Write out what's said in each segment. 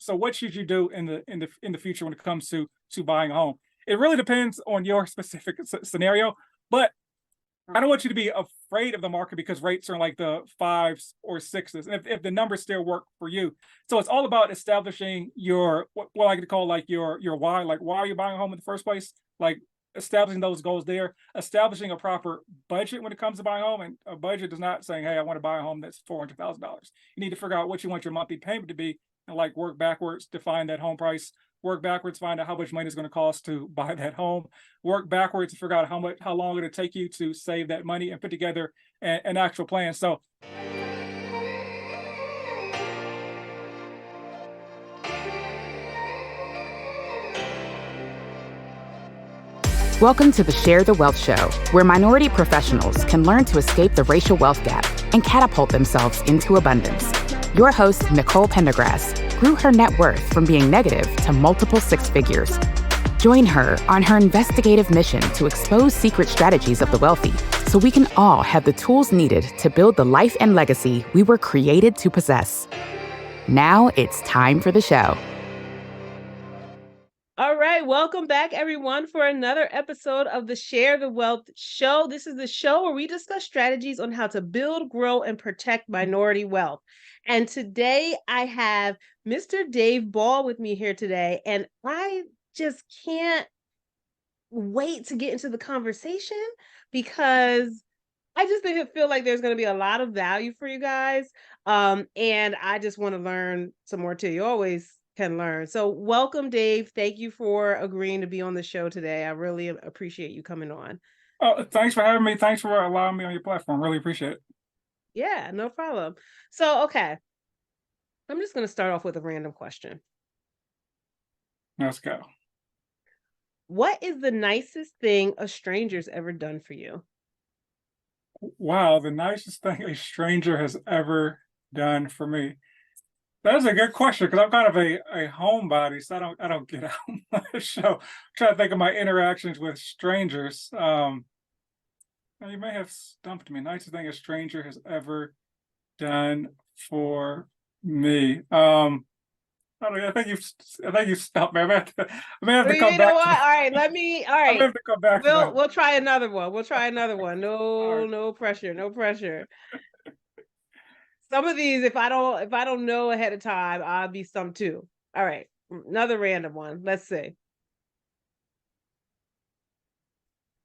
So what should you do in the future when it comes to buying a home? It really depends on your specific scenario, but I don't want you to be afraid of the market because rates are in like the fives or sixes, and if the numbers still work for you. So it's all about establishing your what I like to call like your why. Like, why are you buying a home in the first place? Like, establishing those goals there, establishing a proper budget when it comes to buying a home. And a budget is not saying, hey, I want to buy a home that's $400,000. You need to figure out what you want your monthly payment to be, and like work backwards to find that home price. Work backwards, find out how much money it's going to cost to buy that home. Work backwards to figure out how long it'll take you to save that money and put together an actual plan. So Welcome to the Share the Wealth Show, where minority professionals can learn to escape the racial wealth gap and catapult themselves into abundance. Your host, Nicole Pendergrass, grew her net worth from being negative to multiple six figures. Join her on her investigative mission to expose secret strategies of the wealthy so we can all have the tools needed to build the life and legacy we were created to possess. Now it's time for the show. All right, welcome back, everyone, for another episode of the Share the Wealth Show. This is the show where we discuss strategies on how to build, grow, and protect minority wealth. And today I have Mr. Dave Ball with me here today, and I just can't wait to get into the conversation because I just feel like there's going to be a lot of value for you guys, and I just want to learn some more too. You always can learn. So welcome, Dave. Thank you for agreeing to be on the show today. I really appreciate you coming on. oh, thanks for having me. Thanks for allowing me on your platform. Really appreciate it. Yeah, no problem. So, okay. I'm just going to start off with a random question. Let's go. What is the nicest thing a stranger's ever done for you? Wow, the nicest thing a stranger has ever done for me. That is a good question because I'm kind of a homebody, so I don't get out much. So I'm trying to think of my interactions with strangers. Now you may have stumped me. Nicest thing a stranger has ever done for me. I don't know, I think you've stumped me. I may have to You come know back what? to All right, I may have to come back to that. We'll try another one. We'll try another one. All right. No pressure. No pressure. Some of these, if I don't know ahead of time, I'll be stumped too. All right, another random one. Let's see.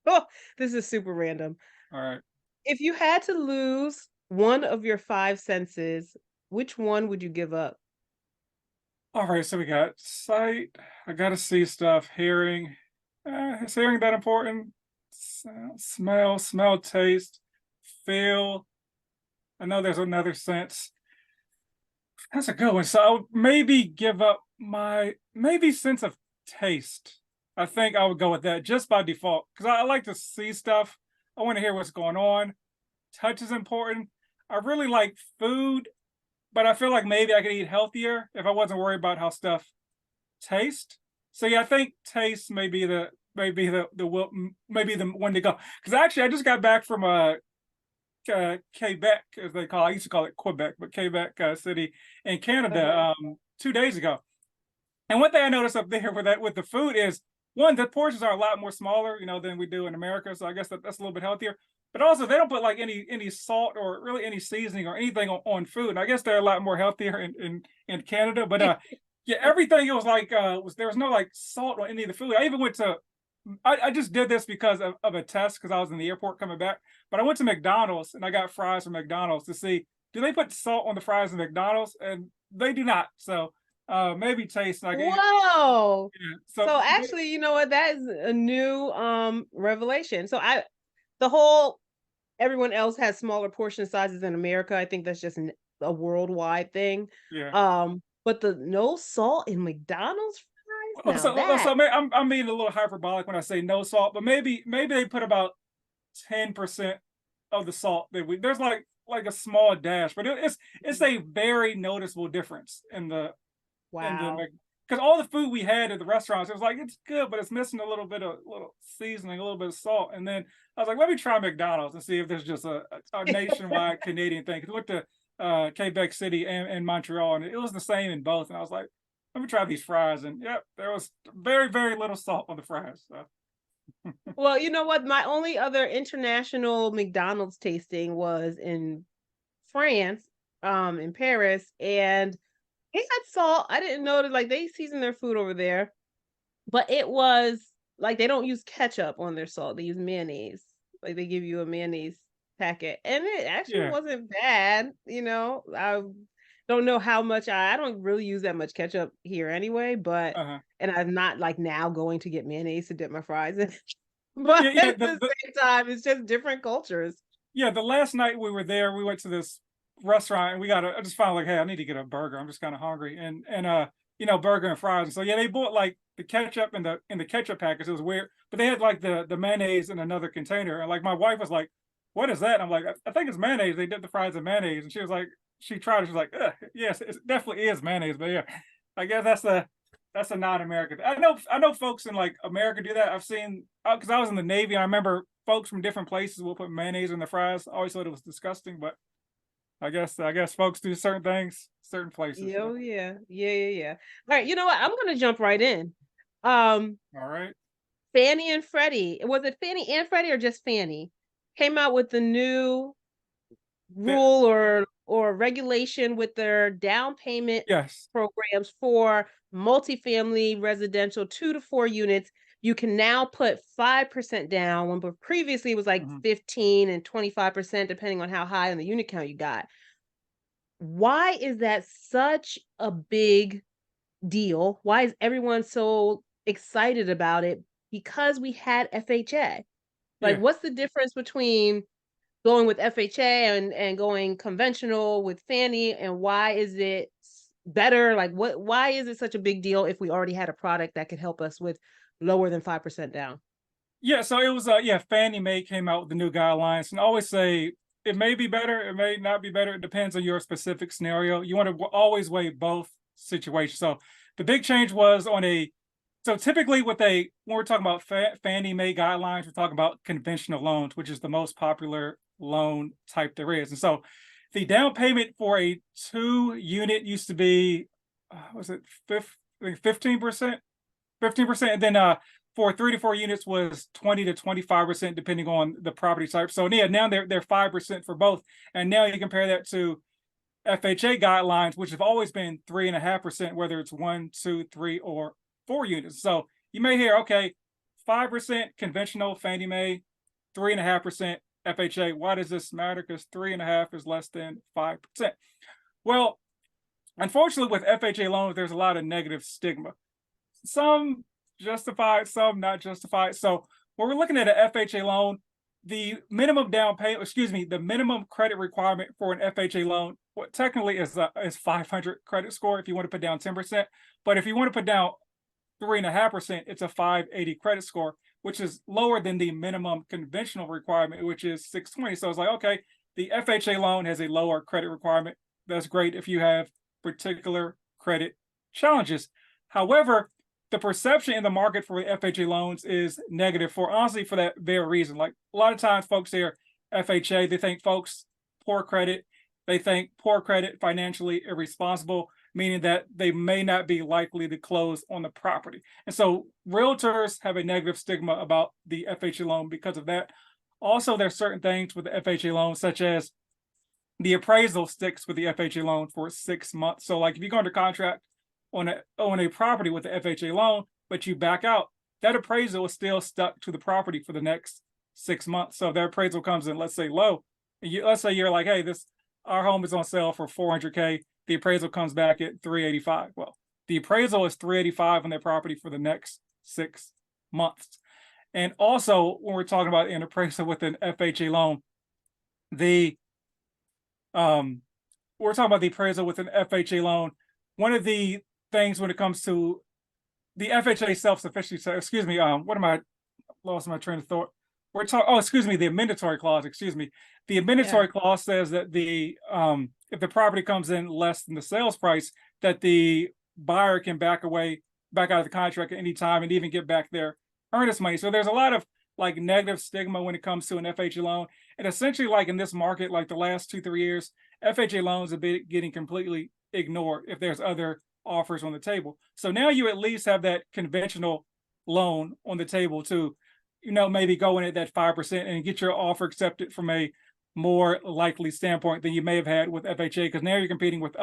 Oh, this is super random. All right. If you had to lose one of your five senses, which one would you give up? All right, so we got sight. I gotta see stuff. Hearing. Is hearing that important? Smell, taste, feel. I know there's another sense. That's a good one. So I would maybe give up my sense of taste. I think I would go with that just by default because I like to see stuff. I want to hear what's going on. Touch is important. I really like food, but I feel like maybe I could eat healthier if I wasn't worried about how stuff tastes. So yeah, I think taste may be the maybe the one to go. Because actually, I just got back from Quebec, as they call it. I used to call it Quebec, but Quebec City in Canada 2 days ago. And one thing I noticed up there with the food is one, the portions are a lot more smaller, than we do in America. So I guess that's a little bit healthier. But also, they don't put like any salt or really any seasoning or anything on food. And I guess they're a lot more healthier in Canada. But yeah, everything it was like there was no like salt on any of the food. I even went to I just did this because of a test because I was in the airport coming back. But I went to McDonald's and I got fries from McDonald's to see, do they put salt on the fries in McDonald's? And they do not. So maybe taste like Whoa. yeah, So actually, you know what? That is a new revelation. So everyone else has smaller portion sizes in America. I think that's just a worldwide thing. yeah. But the no salt in McDonald's fries? I'm being a little hyperbolic when I say no salt, but maybe they put about 10% of the salt there's like a small dash, but it's a very noticeable difference in the wow. Because all the food we had at the restaurants, it was like it's good, but it's missing a little bit of seasoning, a little bit of salt. And then I was like, let me try McDonald's and see if there's just a nationwide Canadian thing. Because we went to Quebec City and Montreal, and it was the same in both. And I was like, let me try these fries. And yep, there was very, very little salt on the fries. So. Well, you know what? My only other international McDonald's tasting was in France, in Paris, and they had salt. I didn't know that like they season their food over there, but it was like they don't use ketchup on their salt. They use mayonnaise. Like they give you a mayonnaise packet, and it actually Yeah. wasn't bad. I don't know how much I don't really use that much ketchup here anyway, but Uh-huh. and I'm not like now going to get mayonnaise to dip my fries in. Yeah, But yeah. at the same time, it's just different cultures. Yeah, the last night we were there, we went to this restaurant and I just found like, hey, I need to get a burger. I'm just kind of hungry. And burger and fries. And so yeah, they bought like the ketchup in the ketchup package. It was weird. But they had like the mayonnaise in another container. And like my wife was like, what is that? And I'm like, I think it's mayonnaise. They dip the fries in mayonnaise. And she was like, she tried it, she was like, ugh, yes, it definitely is mayonnaise. But yeah, I guess that's a non-American. I know folks in like America do that. I've seen because I was in the Navy. I remember folks from different places will put mayonnaise in the fries. I always thought it was disgusting, but I guess folks do certain things, certain places. Yeah, So. oh yeah. Yeah. All right, you know what? I'm gonna jump right in. Um, All right. Fannie and Freddie. Was it Fannie and Freddie or just Fannie? Came out with the new That, rule or regulation with their down payment yes. programs for multifamily residential 2 to 4 units. You can now put 5% down when but previously it was like Hmm. 15 and 25% depending on how high on the unit count you got. Why is that such a big deal? Why is everyone so excited about it? Because we had FHA. Like, Yeah. what's the difference between going with FHA and going conventional with Fannie, and why is it better? Like, why is it such a big deal if we already had a product that could help us with lower than 5% down? Yeah. So it was Fannie Mae came out with the new guidelines, and I always say it may be better, it may not be better. It depends on your specific scenario. You want to always weigh both situations. So the big change was so typically when we're talking about Fannie Mae guidelines, we're talking about conventional loans, which is the most popular loan type there is. And so the down payment for a 2 unit used to be, was it 15%? 15%. And then for 3 to 4 units was 20 to 25%, depending on the property type. So yeah, now they're 5% for both. And now you compare that to FHA guidelines, which have always been 3.5%, whether it's 1, 2, 3, or 4 units. So you may hear, okay, 5% conventional Fannie Mae, 3.5% FHA. Why does this matter? Because 3.5 is less than 5%. Well, unfortunately, with FHA loans, there's a lot of negative stigma. Some justified, some not justified. So when we're looking at an FHA loan, the minimum down payment, the minimum credit requirement for an FHA loan, what technically is 500 credit score if you want to put down 10%. But if you want to put down 3.5%, it's a 580 credit score, which is lower than the minimum conventional requirement, which is 620. So it's like, okay, the FHA loan has a lower credit requirement. That's great if you have particular credit challenges. However, the perception in the market for FHA loans is negative for that very reason. Like a lot of times folks hear FHA, they think folks poor credit, they think poor credit, financially irresponsible, meaning that they may not be likely to close on the property. And so realtors have a negative stigma about the FHA loan because of that. Also, there's certain things with the FHA loan, such as the appraisal sticks with the FHA loan for 6 months. So like if you go under contract on a property with the FHA loan, but you back out, that appraisal is still stuck to the property for the next 6 months. So if their appraisal comes in, let's say low, and let's say you're like, hey, our home is on sale for 400K. The appraisal comes back at 385. Well, the appraisal is 385 on their property for the next 6 months. And also, when we're talking about an appraisal with an FHA loan, we're talking about the appraisal with an FHA loan. One of the things when it comes to the FHA self-sufficiency, lost my train of thought. The amendatory clause, The amendatory clause says that if the property comes in less than the sales price, that the buyer can back out of the contract at any time and even get back their earnest money. So there's a lot of like negative stigma when it comes to an FHA loan. And essentially, like in this market, like the last 2-3 years, FHA loans have been getting completely ignored if there's other offers on the table. So now you at least have that conventional loan on the table to, maybe go in at that 5% and get your offer accepted from a more likely standpoint than you may have had with FHA, because now you're competing with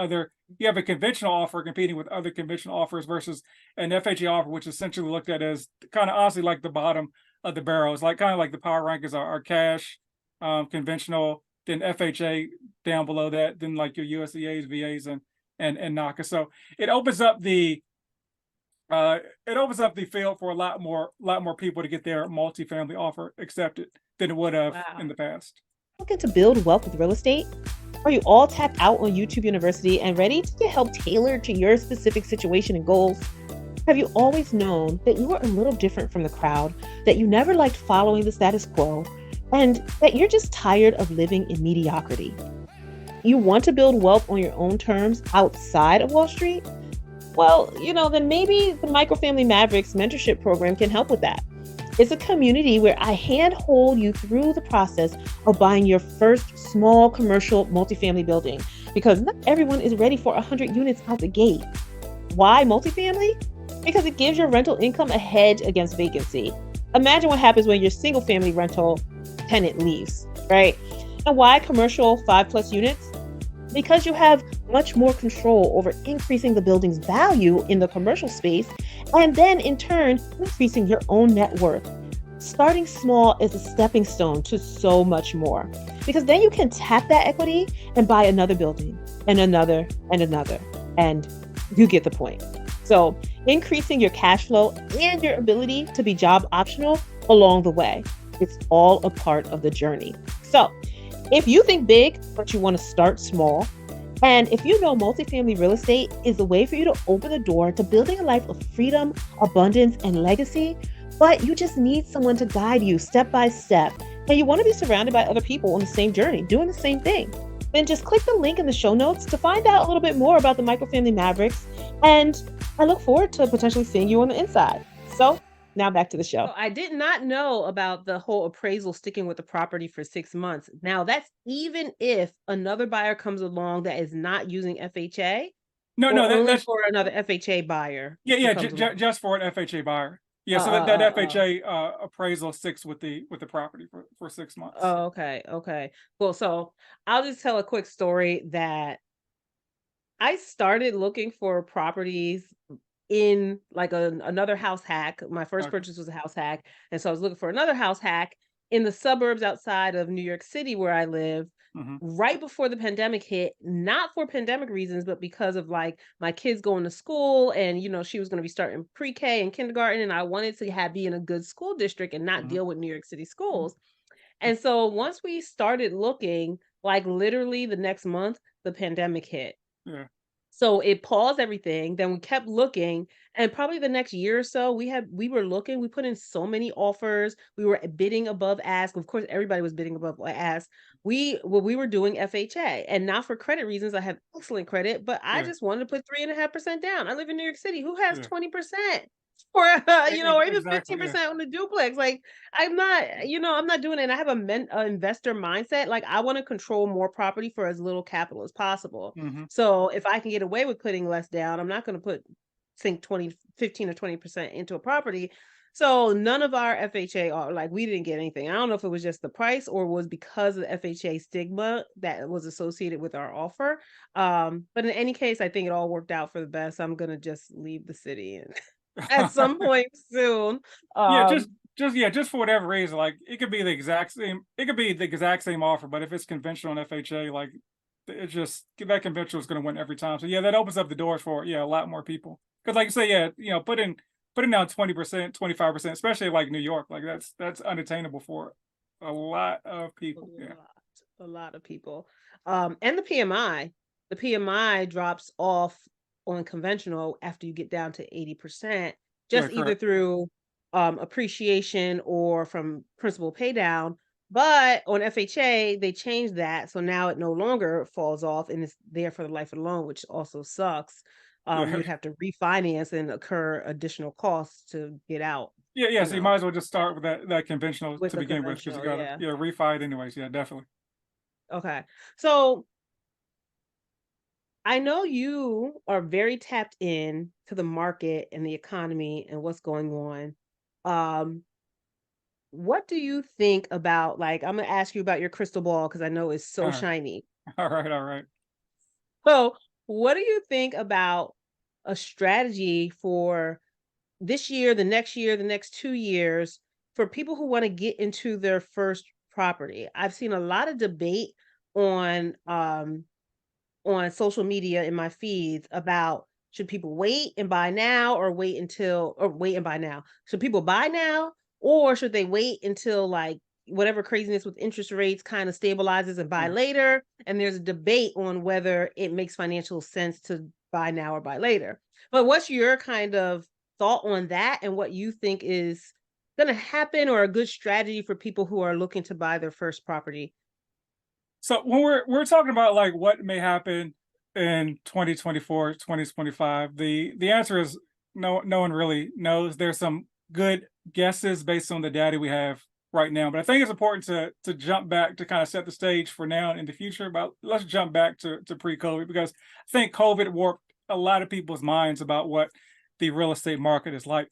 you have a conventional offer competing with other conventional offers versus an FHA offer, which is essentially looked at as kind of honestly like the bottom of the barrel. It's like kind of like the power rankings are cash, conventional, then FHA down below that, then like your USDAs, VAs, and NACA. So it opens up the field for a lot more people to get their multifamily offer accepted than it would have in the past. Looking to build wealth with real estate? Are you all tapped out on YouTube University and ready to get help tailored to your specific situation and goals? Have you always known that you are a little different from the crowd, that you never liked following the status quo, and that you're just tired of living in mediocrity? You want to build wealth on your own terms outside of Wall Street? Well, then maybe the Microfamily Mavericks Mentorship Program can help with that. It's a community where I handhold you through the process of buying your first small commercial multifamily building, because not everyone is ready for 100 units out the gate. Why multifamily? Because it gives your rental income a hedge against vacancy. Imagine what happens when your single family rental tenant leaves, right? And why commercial 5+ units? Because you have much more control over increasing the building's value in the commercial space, and then in turn, increasing your own net worth. Starting small is a stepping stone to so much more, because then you can tap that equity and buy another building and another and another, and you get the point. So increasing your cash flow and your ability to be job optional along the way. It's all a part of the journey. So if you think big, but you want to start small, and if you know multifamily real estate is the way for you to open the door to building a life of freedom, abundance, and legacy, but you just need someone to guide you step by step, and you want to be surrounded by other people on the same journey, doing the same thing, then just click the link in the show notes to find out a little bit more about the Microfamily Mavericks, and I look forward to potentially seeing you on the inside. So now back to the show. I did not know about the whole appraisal sticking with the property for 6 months. Now that's even if another buyer comes along that is not using FHA. No, that's for another FHA buyer. Yeah, just for an FHA buyer. Yeah, so that FHA appraisal sticks with the property for 6 months. Oh, okay. Well, so I'll just tell a quick story that I started looking for properties in like another house hack. My first purchase was a house hack. And so I was looking for another house hack in the suburbs outside of New York City where I live, right before the pandemic hit, not for pandemic reasons, but because of like my kids going to school and, she was going to be starting pre-K and kindergarten. And I wanted to be in a good school district and not deal with New York City schools. And so once we started looking, like literally the next month, the pandemic hit. Yeah. So it paused everything. Then we kept looking, and probably the next year or so, we were looking. We put in so many offers. We were bidding above ask. Of course, everybody was bidding above ask. We were doing FHA, and not for credit reasons. I have excellent credit, but I just wanted to put 3.5% down. I live in New York City. Who has 20%? Or or even 15% on the duplex? Like I'm not, I'm not doing it. And I have an investor mindset. Like I want to control more property for as little capital as possible. So if I can get away with putting less down, I'm not going to sink 15 or 20% into a property. So none of our FHA are we didn't get anything. I don't know if it was just the price or was because of the FHA stigma that was associated with our offer. But in any case, I think it all worked out for the best. I'm going to just leave the city and at some point soon. Just for whatever reason, like it could be the exact same offer, but if it's conventional and FHA, like it's just that conventional is going to win every time. So yeah, that opens up the doors for a lot more people. Because like you say, putting down 20%, 25%, especially like New York, like that's unattainable for a lot of people. A lot of people. And the PMI drops off on conventional after you get down to 80%, just either through appreciation or from principal pay down. But on FHA, they changed that. So now it no longer falls off and it's there for the life of the loan, which also sucks. You'd have to refinance and incur additional costs to get out. So you might as well just start with that conventional to begin with, because you got to refi it anyways. Yeah, definitely. Okay. So I know you are very tapped in to the market and the economy and what's going on. Um, what do you think about, like, I'm gonna ask you about your crystal ball because I know it's so All right, shiny. all right, all right. So, what do you think about a strategy for this year, the next year, the next 2 years for people who want to get into their first property? I've seen a lot of debate on on social media in my feeds about should people wait and buy now or wait and buy now? Should people buy now or should they wait until like whatever craziness with interest rates kind of stabilizes and buy Yeah. later? And there's a debate on whether it makes financial sense to buy now or buy later. But what's your kind of thought on that and what you think is going to happen or a good strategy for people who are looking to buy their first property? So when we're talking about like what may happen in 2024, 2025, the answer is no one really knows. There's some good guesses based on the data we have right now, but I think it's important to jump back to kind of set the stage for now and in the future. But let's jump back to pre-COVID because I think COVID warped a lot of people's minds about what the real estate market is like.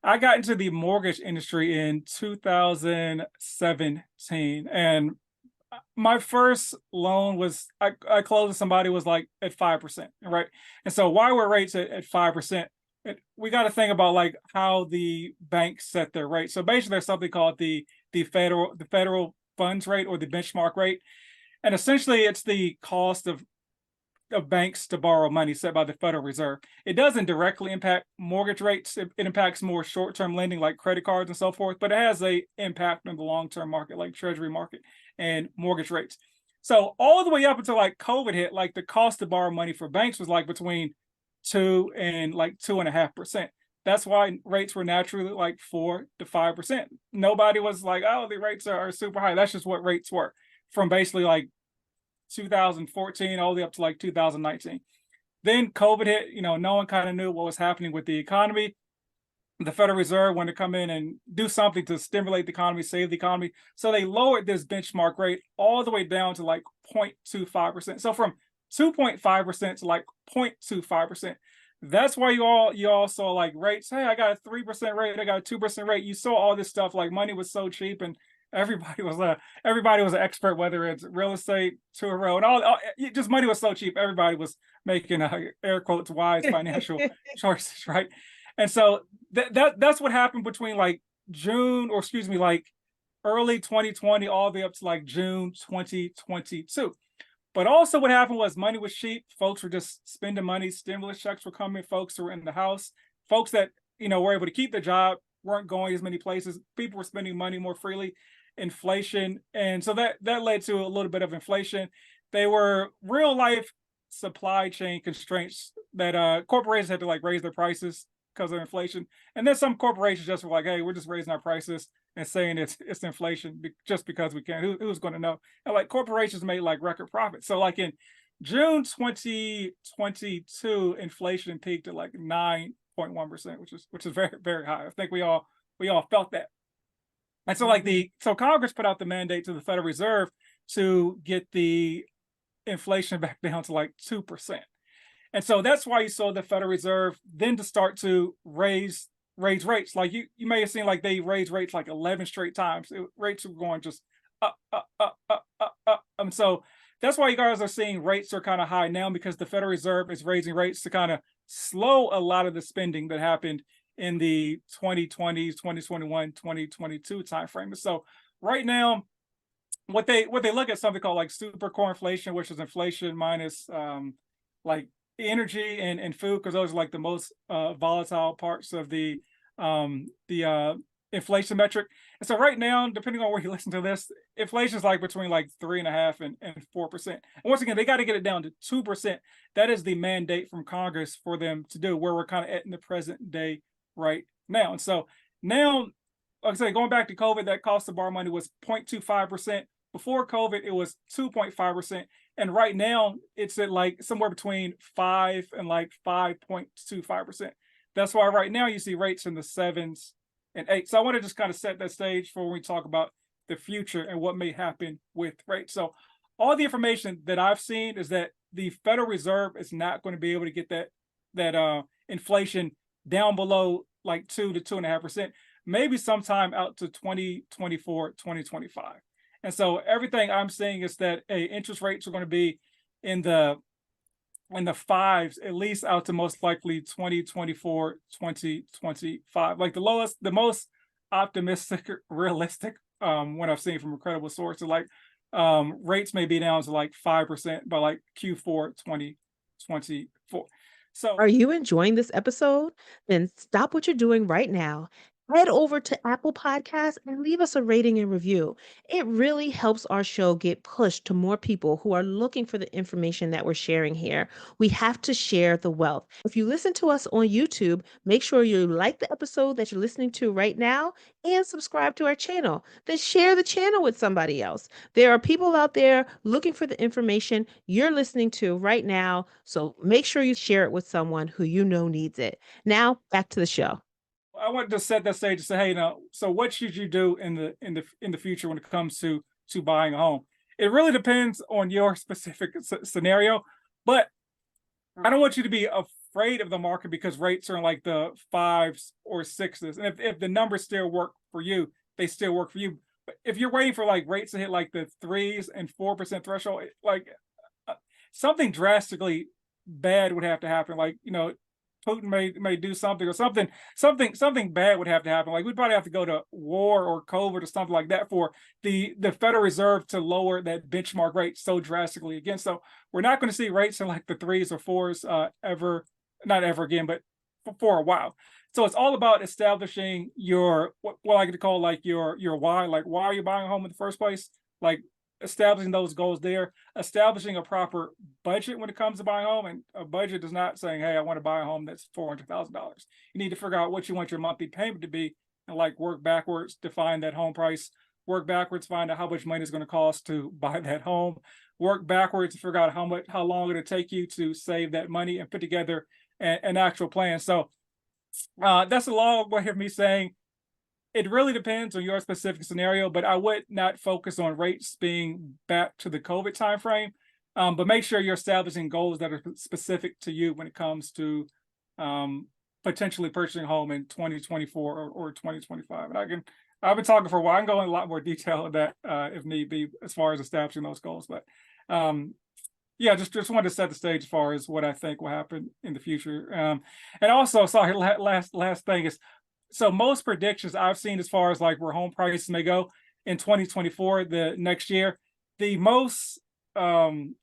I got into the mortgage industry in 2017, and my first loan was I closed with somebody was like at 5%, right? And so why were rates at 5%? We got to think about like how the banks set their rate. So basically, there's something called the federal funds rate or the benchmark rate, and essentially it's the cost of banks to borrow money set by the Federal Reserve. It doesn't directly impact mortgage rates. It impacts more short-term lending like credit cards and so forth, but it has a impact on the long-term market like treasury market and mortgage rates. So all the way up until like COVID hit, like the cost to borrow money for banks was like between 2% and 2.5%. That's why rates were naturally like 4 to 5%. Nobody was like, oh, the rates are super high. That's just what rates were from basically like 2014 all the way up to like 2019. Then COVID hit, no one kind of knew what was happening with the economy. The Federal Reserve wanted to come in and do something to stimulate the economy, save the economy. So they lowered this benchmark rate all the way down to like 0.25%. So from 2.5% to like 0.25%. That's why you all saw like rates. Hey, I got a 3% rate, I got a 2% rate. You saw all this stuff like money was so cheap and everybody was an expert, whether it's real estate, tour road, and just money was so cheap. Everybody was making air quotes wise financial choices, right? And so that's what happened between like June, or excuse me, like early 2020, all the way up to like June 2022. But also what happened was money was cheap. Folks were just spending money. Stimulus checks were coming. Folks who were in the house. Folks that, were able to keep their job weren't going as many places. People were spending money more freely. Inflation. And so that led to a little bit of inflation. They were real life supply chain constraints that corporations had to like raise their prices because of inflation. And then some corporations just were like, hey, we're just raising our prices and saying it's inflation just because we can. Who's going to know? And like corporations made like record profits. So like in June 2022, inflation peaked at like 9.1%, which is very, very high. I think we all felt that. And so like so Congress put out the mandate to the Federal Reserve to get the inflation back down to like 2%. And so that's why you saw the Federal Reserve then to start to raise rates. Like you may have seen like they raised rates like 11 straight times. Rates were going just up, up, up, up, up, up. And so that's why you guys are seeing rates are kind of high now, because the Federal Reserve is raising rates to kind of slow a lot of the spending that happened in the 2020s, 2021, 2022 timeframe. So right now, what they look at something called like super core inflation, which is inflation minus like energy and food, because those are like the most volatile parts of the inflation metric. And so right now, depending on where you listen to this, inflation is like between like 3.5% and 4%. And once again, they got to get it down to 2%. That is the mandate from Congress for them to do, where we're kind of at in the present day right now. And so now, like I said, going back to COVID, that cost to borrow money was 0.25%. Before COVID, it was 2.5%. And right now, it's at like somewhere between 5 and like 5.25%. That's why right now you see rates in the 7s and 8s. So I want to just kind of set that stage for when we talk about the future and what may happen with rates. So all the information that I've seen is that the Federal Reserve is not going to be able to get that inflation down below like 2 to 2.5%, maybe sometime out to 2024, 2025. And so everything I'm seeing is that interest rates are going to be in the fives, at least out to most likely 2024, 2025. Like the most optimistic, realistic what I've seen from incredible sources, like rates may be down to like 5% by like Q4 2024. So Are you enjoying this episode? Then stop what you're doing right now. Head over to Apple Podcasts and leave us a rating and review. It really helps our show get pushed to more people who are looking for the information that we're sharing here. We have to share the wealth. If you listen to us on YouTube, make sure you like the episode that you're listening to right now and subscribe to our channel. Then share the channel with somebody else. There are people out there looking for the information you're listening to right now. So make sure you share it with someone who you know needs it. Now, back to the show. I wanted to set that stage and say, hey, so what should you do in the future when it comes to buying a home? It really depends on your specific scenario, but I don't want you to be afraid of the market because rates are in like the fives or sixes. And if the numbers still work for you, they still work for you. But if you're waiting for like rates to hit like the 3s and 4% threshold, like something drastically bad would have to happen. Like, Putin may do something, or something bad would have to happen. Like we'd probably have to go to war or COVID or something like that for the Federal Reserve to lower that benchmark rate so drastically again. So we're not going to see rates in like the 3s or 4s not ever again, but for a while. So it's all about establishing your what I like to call like your why. Like, why are you buying a home in the first place? Like establishing those goals there, establishing a proper budget when it comes to buying a home. And a budget is not saying, hey, I want to buy a home that's $400,000. You need to figure out what you want your monthly payment to be and like work backwards to find that home price, work backwards, find out how much money it's going to cost to buy that home, work backwards to figure out how long it'll take you to save that money and put together an actual plan. So that's a long way of me saying it really depends on your specific scenario, but I would not focus on rates being back to the COVID timeframe. But make sure you're establishing goals that are specific to you when it comes to potentially purchasing a home in 2024 or 2025. And I've been talking for a while. I can go in a lot more detail on that if need be, as far as establishing those goals. But yeah, just wanted to set the stage as far as what I think will happen in the future. And also, sorry, last thing is, so most predictions I've seen as far as like where home prices may go in 2024, the next year, the most unoptimistic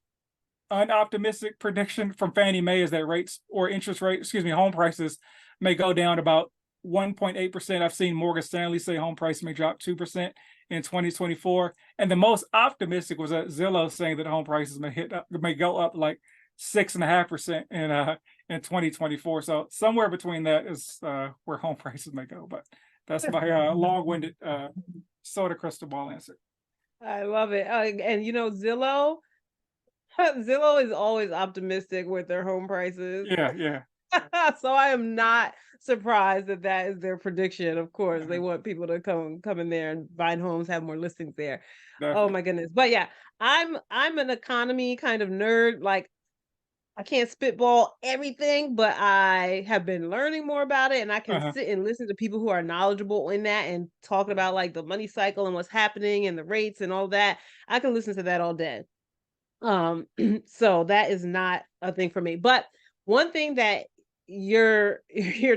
prediction from Fanny Mae is that home prices may go down about 1.8%. I've seen Morgan Stanley say home prices may drop 2% in 2024. And the most optimistic was Zillow saying that home prices may go up like 6.5% in 2024. So somewhere between that is where home prices may go. But that's my long-winded sort of crystal ball answer. I love it. And Zillow is always optimistic with their home prices. Yeah. So I am not surprised that is their prediction. Of course, they want people to come in there and find homes, have more listings there. Definitely. Oh my goodness. But yeah, I'm an economy kind of nerd. Like I can't spitball everything, but I have been learning more about it, and I can sit and listen to people who are knowledgeable in that and talking about like the money cycle and what's happening and the rates and all that. I can listen to that all day. So that is not a thing for me. But one thing that your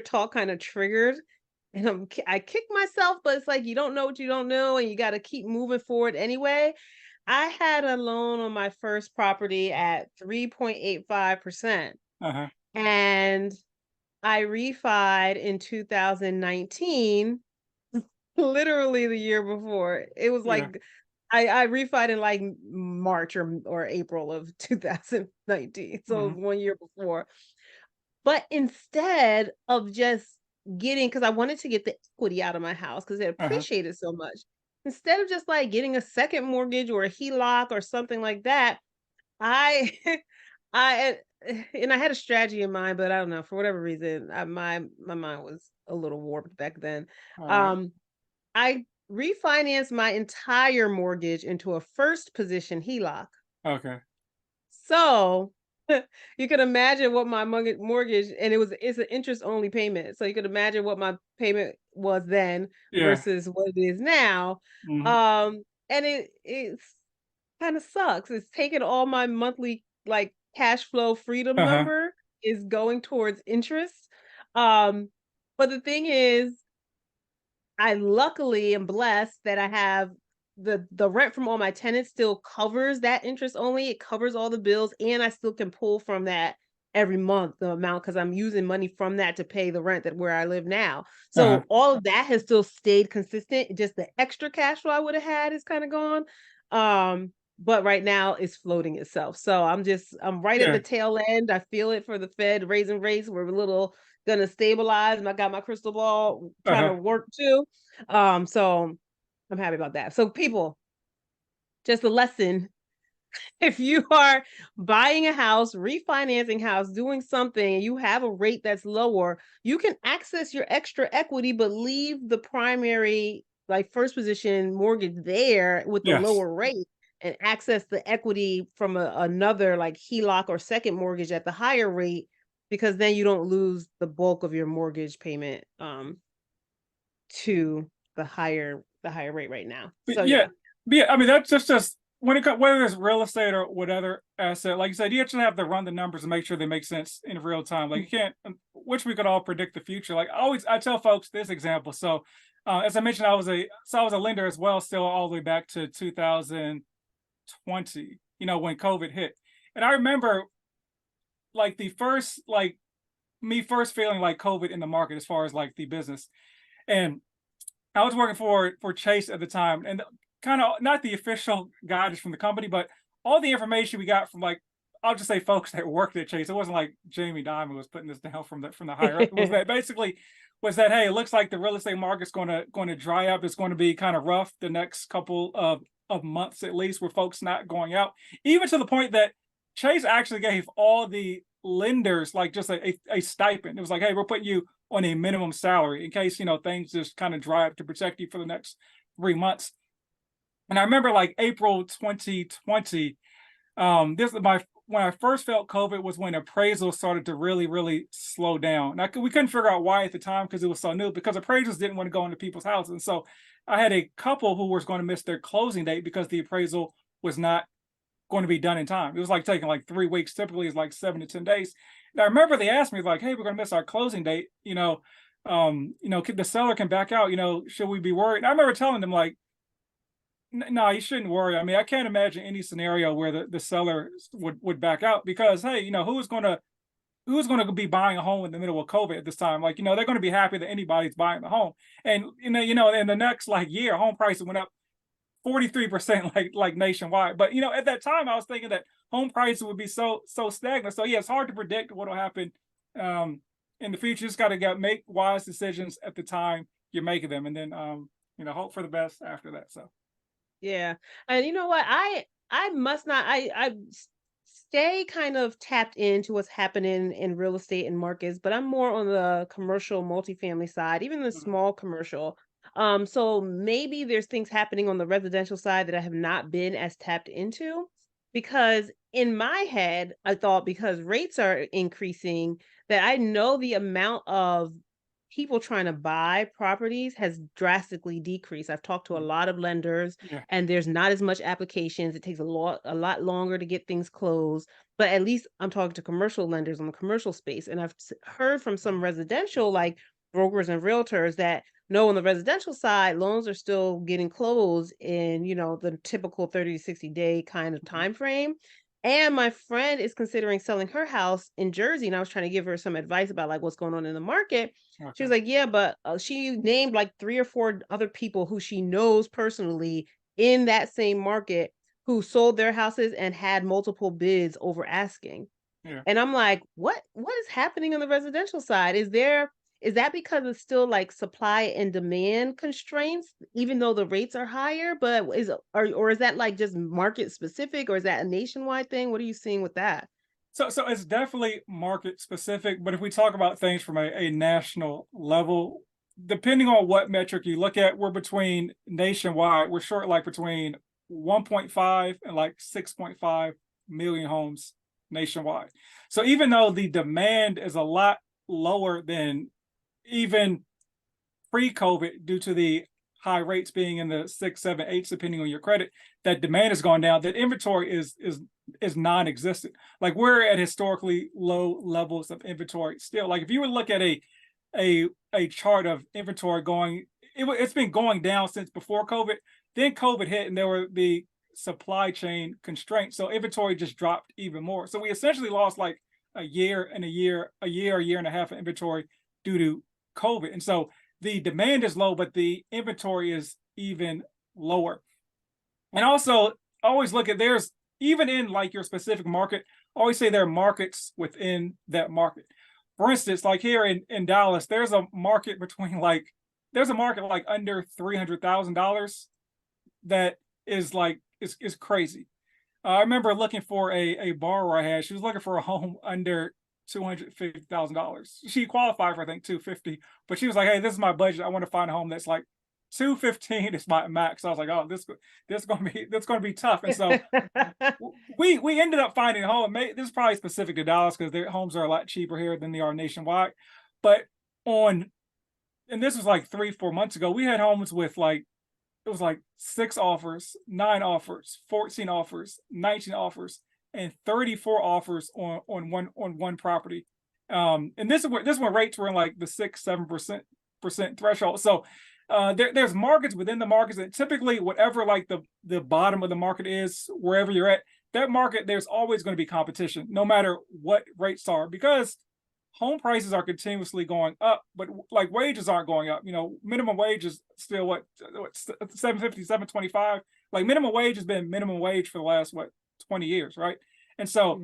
talk kind of triggered, and I kick myself, but it's like you don't know what you don't know, and you got to keep moving forward anyway. I had a loan on my first property at 3.85%. And I refied in 2019, literally the year before. It was like I refied in like March or April of 2019. So it was 1 year before. But instead of just because I wanted to get the equity out of my house because it appreciated so much. Instead of just like getting a second mortgage or a HELOC or something like that, I had a strategy in mind, but I don't know, for whatever reason, my mind was a little warped back then. I refinanced my entire mortgage into a first position HELOC. Okay. So You can imagine what my mortgage, and it's an interest only payment. So you could imagine what my payment was then Yeah. versus what it is now. Hmm. And it's kind of sucks. It's taking all my monthly like cash flow freedom Uh-huh. number is going towards interest. Um, but the thing is, I luckily am blessed that I have the rent from all my tenants still covers that interest only. It covers all the bills, and I still can pull from that every month the amount because I'm using money from that to pay the rent that where I live now. Uh-huh. So all of that has still stayed consistent. Just the extra cash flow I would have had is kind of gone. But right now it's floating itself. So I'm right at Yeah. the tail end. I feel it for the Fed raising rates. We're a little gonna stabilize. I got my crystal ball trying to Uh-huh. work too. So I'm happy about that. So people, just a lesson. If you are buying a house, refinancing house, doing something, and you have a rate that's lower, you can access your extra equity, but leave the primary, like first position mortgage there with the Yes. lower rate and access the equity from another like HELOC or second mortgage at the higher rate, because then you don't lose the bulk of your mortgage payment to the higher rate right now. But So yeah, yeah. but yeah, I mean that's just when it comes, whether it's real estate or whatever asset, like you said, you actually have to run the numbers and make sure they make sense in real time. Like you can't, which we could all predict the future. Like I tell folks this example. So as I mentioned, I was a lender as well, still all the way back to 2020. When COVID hit, and I remember like the first like me first feeling like COVID in the market as far as like the business. And I was working for Chase at the time, and kind of not the official guidance from the company, but all the information we got from like I'll just say folks that worked at Chase. It wasn't like Jamie Dimon was putting this down from the higher up. It was that basically was that hey, it looks like the real estate market's going to dry up. It's going to be kind of rough the next couple of months at least, with folks not going out, even to the point that Chase actually gave all the lenders like just a stipend. It was like, hey, we're putting you on a minimum salary in case things just kind of dry up to protect you for the next 3 months. And I remember like April 2020, this is my when I first felt COVID was when appraisals started to really, really slow down. And we couldn't figure out why at the time because it was so new, because appraisals didn't want to go into people's houses. And so I had a couple who was going to miss their closing date because the appraisal was not going to be done in time. It was like taking like 3 weeks. Typically, it's like 7 to 10 days. And I remember they asked me like, "Hey, we're going to miss our closing date. The seller can back out. Should we be worried?" And I remember telling them like, "No, you shouldn't worry. I mean, I can't imagine any scenario where the seller would back out because hey, who's going to be buying a home in the middle of COVID at this time? Like, they're going to be happy that anybody's buying the home. And in the next like year, home prices went up 43% like nationwide. But at that time I was thinking that home prices would be so stagnant. So yeah, it's hard to predict what'll happen in the future. You just gotta make wise decisions at the time you're making them, and then hope for the best after that. So Yeah. And you know what? I must not stay kind of tapped into what's happening in real estate and markets, but I'm more on the commercial multifamily side, even the mhm. small commercial. So maybe there's things happening on the residential side that I have not been as tapped into, because in my head, I thought because rates are increasing that I know the amount of people trying to buy properties has drastically decreased. I've talked to a lot of lenders, Yeah. and there's not as much applications. It takes a lot longer to get things closed. But at least I'm talking to commercial lenders on the commercial space, and I've heard from some residential like brokers and realtors that no, on the residential side, loans are still getting closed in the typical 30 to 60 day kind of Mhm. time frame. And my friend is considering selling her house in Jersey, and I was trying to give her some advice about like what's going on in the market. She was Okay. like, "Yeah, but she named like 3 or 4 other people who she knows personally in that same market who sold their houses and had multiple bids over asking." Yeah. And I'm like, "What is happening on the residential side? Is that because it's still like supply and demand constraints, even though the rates are higher? But or is that like just market specific, or is that a nationwide thing? What are you seeing with that?" So it's definitely market specific, but if we talk about things from a national level, depending on what metric you look at, we're between nationwide, we're short like between 1.5 and like 6.5 million homes nationwide. So even though the demand is a lot lower than even pre-COVID due to the high rates being in the 6, 7, 8, depending on your credit, that demand has gone down. That inventory is non-existent. Like we're at historically low levels of inventory still. Like if you would look at a chart of inventory going, it's been going down since before COVID. Then COVID hit and there were the supply chain constraints. So inventory just dropped even more. So we essentially lost like a year and a year and a half of inventory due to COVID. And so the demand is low, but the inventory is even lower. And also always look at, there's, even in like your specific market, always say there are markets within that market. For instance, like here in Dallas, there's a market between like, there's a market like under $300,000 that is like, is crazy. I remember looking for a borrower I had. She was looking for a home under $250,000. She qualified for I think $250,000, but she was like, "Hey, this is my budget. I want to find a home that's like $215,000 is my max." I was like, "Oh, this gonna be tough." And so we ended up finding a home. This is probably specific to Dallas because their homes are a lot cheaper here than they are nationwide. But and this was like 3-4 months ago, we had homes with like, it was like 6 offers, 9 offers, 14 offers, 19 offers, and 34 offers on one property. And this is when rates were in like the 6-7% threshold. So there's markets within the markets, and typically whatever like the bottom of the market is, wherever you're at, that market, there's always going to be competition, no matter what rates are, because home prices are continuously going up, but like wages aren't going up. You know, minimum wage is still what $7.50, $7.25. Like minimum wage has been minimum wage for the last 20 years, right? And so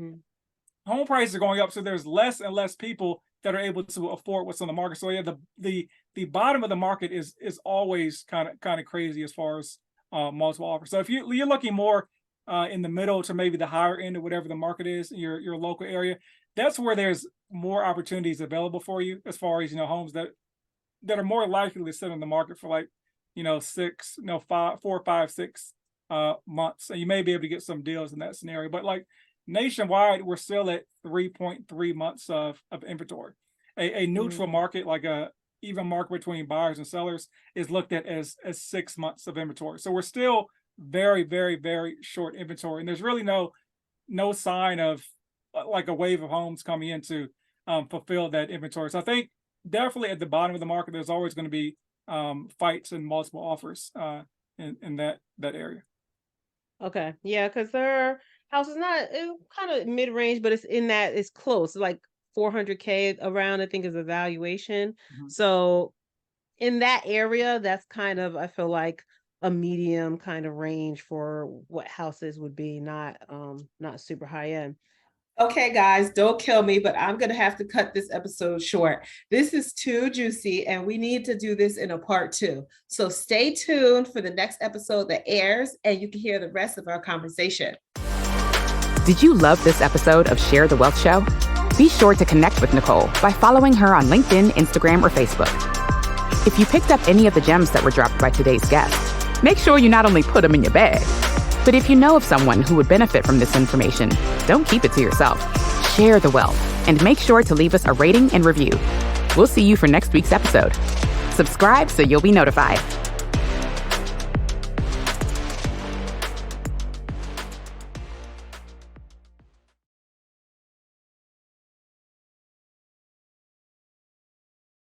home prices are going up, so there's less and less people that are able to afford what's on the market. So yeah, the bottom of the market is always kind of crazy as far as multiple offers. So if you're looking more in the middle to maybe the higher end of whatever the market is in your local area, that's where there's more opportunities available for you as far as, you know, homes that are more likely to sit on the market for like, you know, 4, 5, 6 months. And you may be able to get some deals in that scenario. But like nationwide, we're still at 3.3 months of inventory. A neutral market, like a even market between buyers and sellers, is looked at as 6 months of inventory. So we're still very, very, very short inventory. And there's really no sign of like a wave of homes coming in to fulfill that inventory. So I think definitely at the bottom of the market, there's always going to be fights and multiple offers in that area. Okay. Yeah, because their house is not kind of mid-range, but it's close. Like 400K around, I think, is a valuation. So in that area, that's kind of, I feel like, a medium kind of range for what houses would be, not super high end. Okay, guys, don't kill me, but I'm going to have to cut this episode short. This is too juicy, and we need to do this in a part 2. So stay tuned for the next episode that airs, and you can hear the rest of our conversation. Did you love this episode of Share the Wealth Show? Be sure to connect with Nicole by following her on LinkedIn, Instagram, or Facebook. If you picked up any of the gems that were dropped by today's guest, make sure you not only put them in your bag, but if you know of someone who would benefit from this information, don't keep it to yourself. Share the wealth and make sure to leave us a rating and review. We'll see you for next week's episode. Subscribe so you'll be notified.